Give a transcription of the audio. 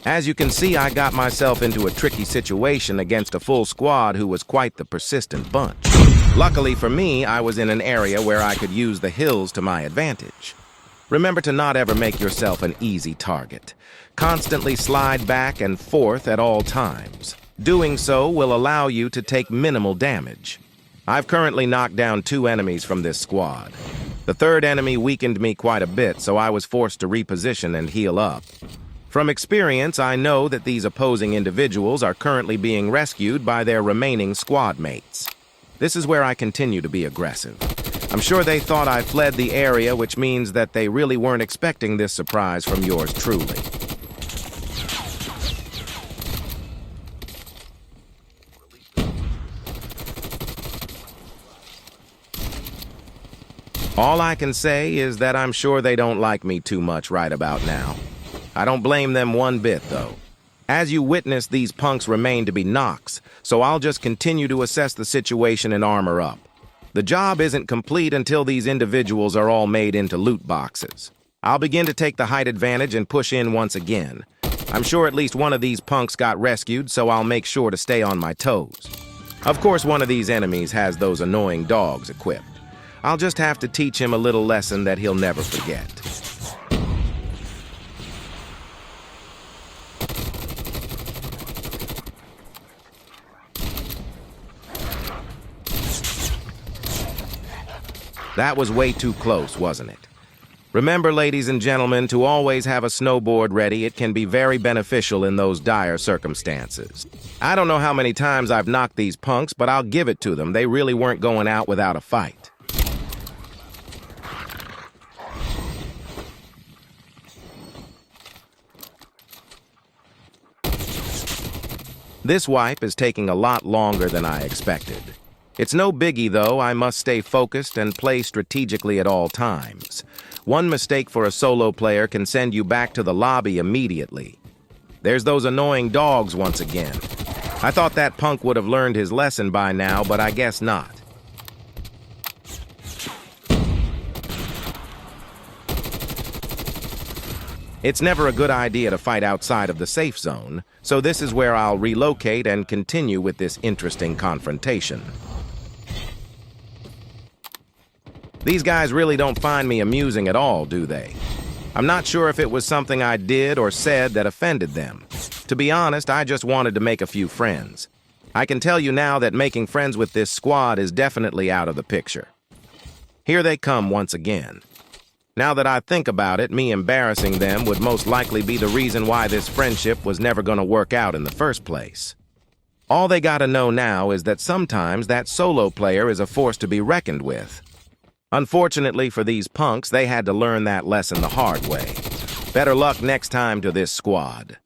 As you can see, I got myself into a tricky situation against a full squad who was quite the persistent bunch. Luckily for me, I was in an area where I could use the hills to my advantage. Remember to not ever make yourself an easy target. Constantly slide back and forth at all times. Doing so will allow you to take minimal damage. I've currently knocked down 2 enemies from this squad. The 3rd enemy weakened me quite a bit, so I was forced to reposition and heal up. From experience, I know that these opposing individuals are currently being rescued by their remaining squad mates. This is where I continue to be aggressive. I'm sure they thought I fled the area, which means that they really weren't expecting this surprise from yours truly. All I can say is that I'm sure they don't like me too much right about now. I don't blame them one bit, though. As you witness, these punks remain to be knocks, so I'll just continue to assess the situation and armor up. The job isn't complete until these individuals are all made into loot boxes. I'll begin to take the height advantage and push in once again. I'm sure at least one of these punks got rescued, so I'll make sure to stay on my toes. Of course, one of these enemies has those annoying dogs equipped. I'll just have to teach him a little lesson that he'll never forget. That was way too close, wasn't it? Remember, ladies and gentlemen, to always have a snowboard ready. It can be very beneficial in those dire circumstances. I don't know how many times I've knocked these punks, but I'll give it to them. They really weren't going out without a fight. This wipe is taking a lot longer than I expected. It's no biggie, though. I must stay focused and play strategically at all times. One mistake for a solo player can send you back to the lobby immediately. There's those annoying dogs once again. I thought that punk would have learned his lesson by now, but I guess not. It's never a good idea to fight outside of the safe zone, so this is where I'll relocate and continue with this interesting confrontation. These guys really don't find me amusing at all, do they? I'm not sure if it was something I did or said that offended them. To be honest, I just wanted to make a few friends. I can tell you now that making friends with this squad is definitely out of the picture. Here they come once again. Now that I think about it, me embarrassing them would most likely be the reason why this friendship was never going to work out in the first place. All they gotta know now is that sometimes that solo player is a force to be reckoned with. Unfortunately for these punks, they had to learn that lesson the hard way. Better luck next time to this squad.